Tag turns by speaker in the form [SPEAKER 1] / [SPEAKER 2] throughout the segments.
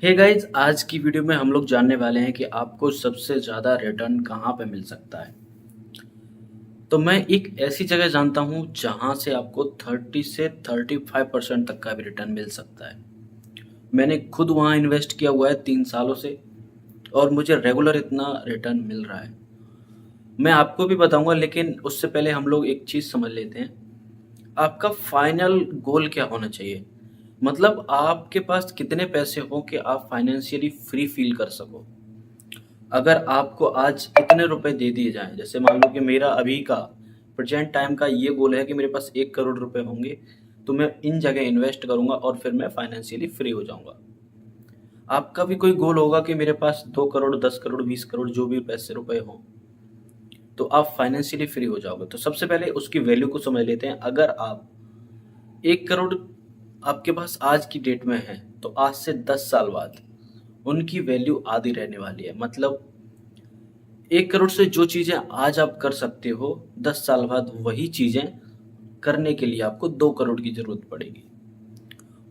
[SPEAKER 1] Hey guys, आज की video में हम लोग जानने वाले हैं कि आपको सबसे ज़्यादा रिटर्न कहाँ पे मिल सकता है। तो मैं एक ऐसी जगह जानता हूँ जहाँ से आपको 30 से 35% तक का भी रिटर्न मिल सकता है। मैंने खुद वहाँ इन्वेस्ट किया हुआ है 3 सालों से और मुझे रेगुलर इतना रिटर्न मिल रहा है। मैं आपको भी बताऊंगा, लेकिन उससे पहले हम लोग एक चीज़ समझ लेते हैं। आपका फाइनल गोल क्या होना चाहिए? मतलब आपके पास कितने पैसे हो कि आप फाइनेंशियली फ्री फील कर सको। अगर आपको आज इतने रुपए दे दिए जाएं, जैसे मान लो कि मेरा अभी का प्रेजेंट टाइम का ये गोल है कि मेरे पास 1 करोड़ रुपए होंगे, तो मैं इन जगह इन्वेस्ट करूंगा और फिर मैं फाइनेंशियली फ्री हो जाऊंगा। आपका भी कोई गोल होगा कि मेरे पास 2 करोड़, 10 करोड़, 20 करोड़, जो भी पैसे रुपए हों, तो आप फाइनेंशियली फ्री हो जाओगे। तो सबसे पहले उसकी वैल्यू को समझ लेते हैं। अगर आप 1 करोड़ आपके पास आज की डेट में है, तो आज से 10 साल बाद उनकी वैल्यू आधी रहने वाली है। मतलब 1 करोड़ से जो चीजें आज आप कर सकते हो, 10 साल बाद वही चीजें करने के लिए आपको 2 करोड़ की जरूरत पड़ेगी।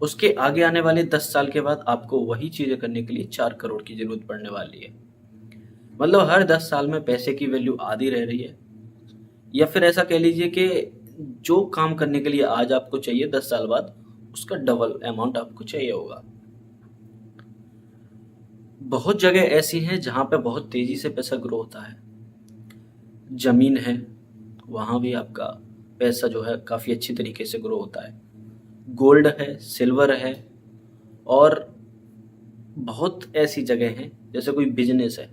[SPEAKER 1] उसके आगे आने वाले 10 साल के बाद आपको वही चीजें करने के लिए 4 करोड़ की जरूरत पड़ने वाली है। मतलब हर 10 साल में पैसे की वैल्यू आधी रह रही है। या फिर ऐसा कह लीजिए कि जो काम करने के लिए आज आपको चाहिए, 10 साल बाद उसका डबल अमाउंट आपको चाहिए होगा। बहुत जगह ऐसी हैं जहां पे बहुत तेजी से पैसा ग्रो होता है। जमीन है, वहाँ भी आपका पैसा जो है काफ़ी अच्छी तरीके से ग्रो होता है। गोल्ड है, सिल्वर है, और बहुत ऐसी जगह हैं जैसे कोई बिजनेस है,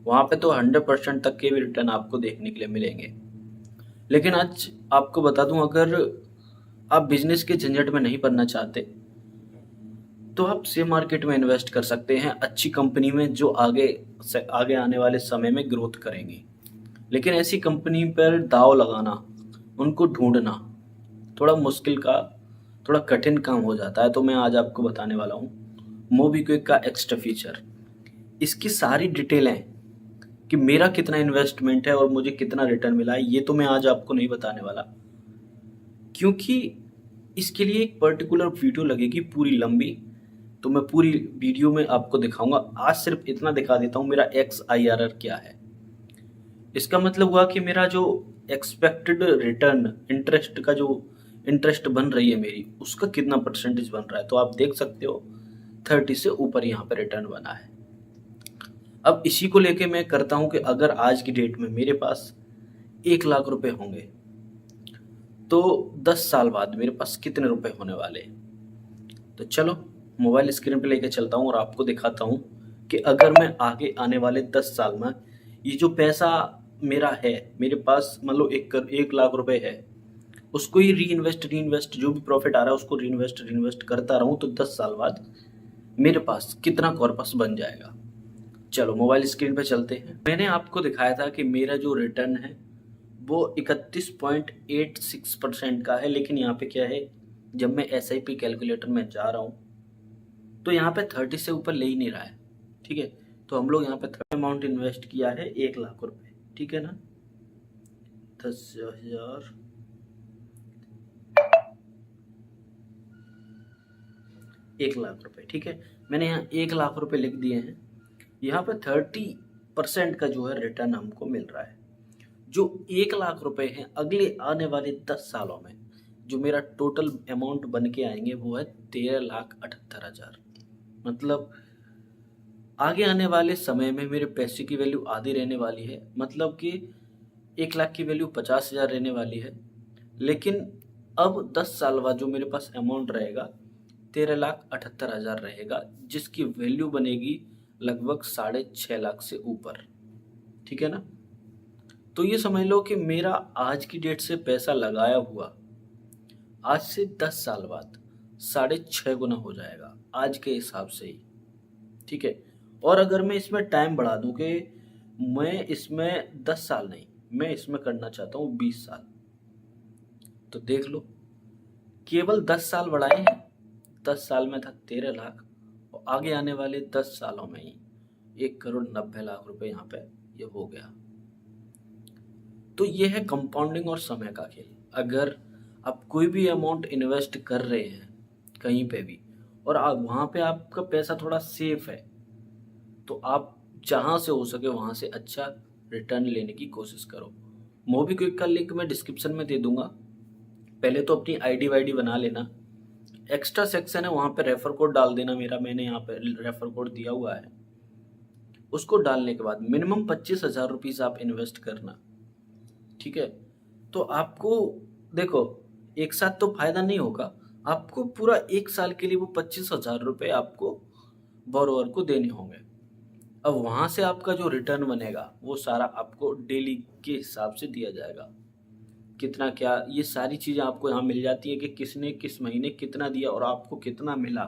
[SPEAKER 1] वहाँ पे तो 100% तक के भी रिटर्न आपको देखने के लिए मिलेंगे। लेकिन आज आपको बता दूं, अगर आप बिजनेस के झंझट में नहीं पड़ना चाहते, तो आप शेयर मार्केट में इन्वेस्ट कर सकते हैं, अच्छी कंपनी में जो आगे आने वाले समय में ग्रोथ करेंगी। लेकिन ऐसी कंपनी पर दाव लगाना, उनको ढूंढना थोड़ा मुश्किल का, थोड़ा कठिन काम हो जाता है। तो मैं आज आपको बताने वाला हूँ मोबीक्विक का एक्स्ट्रा फीचर। इसकी सारी डिटेलें कि मेरा कितना इन्वेस्टमेंट है और मुझे कितना रिटर्न मिला है, ये तो मैं आज आपको नहीं बताने वाला, क्योंकि इसके लिए एक पर्टिकुलर वीडियो लगेगी पूरी लंबी। तो मैं पूरी वीडियो में आपको दिखाऊंगा। आज सिर्फ इतना दिखा देता हूँ मेरा XIRR क्या है। इसका मतलब हुआ कि मेरा जो एक्सपेक्टेड रिटर्न, इंटरेस्ट का जो इंटरेस्ट बन रही है मेरी, उसका कितना परसेंटेज बन रहा है। तो आप देख सकते हो 30 से ऊपर यहाँ पे रिटर्न बना है। अब इसी को लेके मैं करता हूँ कि अगर आज की डेट में मेरे पास 1 लाख रुपए होंगे, तो 10 साल बाद मेरे पास कितने रुपए होने वाले हैं। तो चलो मोबाइल स्क्रीन पे लेके चलता हूँ और आपको दिखाता हूँ कि अगर मैं आगे आने वाले 10 साल में ये जो पैसा मेरा है, मेरे पास मान लो 1 लाख रुपए है, उसको ही री इन्वेस्ट जो भी प्रॉफिट आ रहा है उसको री इन्वेस्ट करता रहूं, तो 10 साल बाद मेरे पास कितना कॉर्पस बन जाएगा। चलो मोबाइल स्क्रीन पे चलते हैं। मैंने आपको दिखाया था कि मेरा जो रिटर्न है वो 31.86% का है। लेकिन यहाँ पे क्या है, जब मैं SIP कैलकुलेटर में जा रहा हूँ, तो यहाँ पे 30 से ऊपर ले ही नहीं रहा है। ठीक है, तो हम लोग यहाँ पे थर्ड अमाउंट इन्वेस्ट किया है 1 लाख रुपए। ठीक है ना, 10,000, 1 लाख रुपए। ठीक है, मैंने यहाँ 1 लाख रुपए लिख दिए हैं। यहाँ पे 30% का जो है रिटर्न हमको मिल रहा है। जो 1 लाख रुपए हैं, अगले आने वाले 10 सालों में जो मेरा टोटल अमाउंट बन के आएंगे वो है 13,78,000। मतलब आगे आने वाले समय में मेरे पैसे की वैल्यू आधी रहने वाली है। मतलब कि 1 लाख की वैल्यू 50,000 रहने वाली है। लेकिन अब 10 साल बाद जो मेरे पास अमाउंट रहेगा 13,78,000 रहेगा, जिसकी वैल्यू बनेगी लगभग 6.5 लाख से ऊपर। ठीक है ना, तो ये समझ लो कि मेरा आज की डेट से पैसा लगाया हुआ आज से 10 साल बाद 6.5 गुना हो जाएगा आज के हिसाब से ही। ठीक है, और अगर मैं इसमें टाइम बढ़ा दूं कि मैं इसमें 10 साल नहीं, मैं इसमें करना चाहता हूँ 20 साल, तो देख लो केवल 10 साल बढ़ाए हैं। 10 साल में था 13 लाख, और आगे आने वाले 10 सालों में ही 1,90,00,000 रुपए यहाँ पे ये हो गया। तो ये है कंपाउंडिंग और समय का खेल। अगर आप कोई भी अमाउंट इन्वेस्ट कर रहे हैं कहीं पे भी, और वहाँ पे आपका पैसा थोड़ा सेफ है, तो आप जहाँ से हो सके वहाँ से अच्छा रिटर्न लेने की कोशिश करो। मोबीक्विक का लिंक मैं डिस्क्रिप्शन में दे दूंगा। पहले तो अपनी आईडी वाईडी बना लेना, एक्स्ट्रा सेक्शन है वहाँ पे रेफर कोड डाल देना मेरा, मैंने यहाँ पे रेफर कोड दिया हुआ है। उसको डालने के बाद मिनिमम 25,000 रुपीज़ आप इन्वेस्ट करना, ठीक है। तो आपको देखो, एक साथ तो फायदा नहीं होगा, आपको पूरा 1 साल के लिए वो 25,000 रुपये आपको बोरोवर को देने होंगे। अब वहाँ से आपका जो रिटर्न बनेगा वो सारा आपको डेली के हिसाब से दिया जाएगा। कितना क्या, ये सारी चीज़ें आपको यहाँ मिल जाती है कि किसने किस महीने कितना दिया और आपको कितना मिला,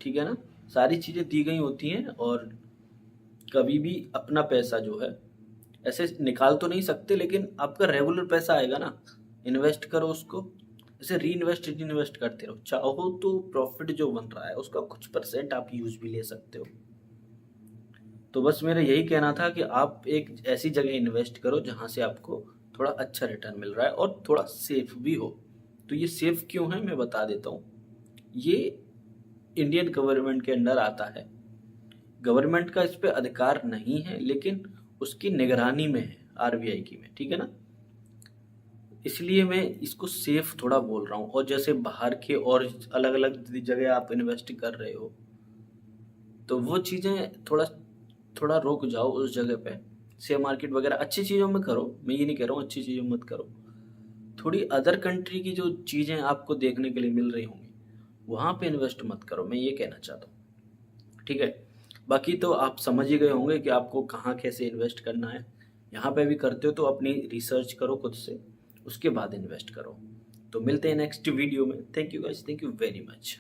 [SPEAKER 1] ठीक है ना। सारी चीज़ें दी गई होती हैं। और कभी भी अपना पैसा जो है ऐसे निकाल तो नहीं सकते, लेकिन आपका रेगुलर पैसा आएगा ना, इन्वेस्ट करो उसको, ऐसे री इन्वेस्ट करते रहो। चाहो तो प्रॉफिट जो बन रहा है उसका कुछ % आप यूज भी ले सकते हो। तो बस मेरा यही कहना था कि आप एक ऐसी जगह इन्वेस्ट करो जहाँ से आपको थोड़ा अच्छा रिटर्न मिल रहा है और थोड़ा सेफ भी हो। तो ये सेफ क्यों है मैं बता देता हूँ। ये इंडियन गवर्नमेंट के अंडर आता है, गवर्नमेंट का इस पे अधिकार नहीं है, लेकिन उसकी निगरानी में है, आरबीआई की में, ठीक है ना। इसलिए मैं इसको सेफ थोड़ा बोल रहा हूँ। और जैसे बाहर के और अलग अलग जगह आप इन्वेस्ट कर रहे हो, तो वो चीज़ें थोड़ा थोड़ा रुक जाओ उस जगह पे। शेयर मार्केट वगैरह अच्छी चीज़ों में करो, मैं ये नहीं कह रहा हूँ अच्छी चीज़ों मत करो। थोड़ी अदर कंट्री की जो चीज़ें आपको देखने के लिए मिल रही होंगी वहाँ पे इन्वेस्ट मत करो, मैं ये कहना चाहता हूँ, ठीक है। बाकी तो आप समझ ही गए होंगे कि आपको कहाँ कैसे इन्वेस्ट करना है। यहाँ पे भी करते हो तो अपनी रिसर्च करो खुद से, उसके बाद इन्वेस्ट करो। तो मिलते हैं नेक्स्ट वीडियो में। Thank you guys, thank you very much.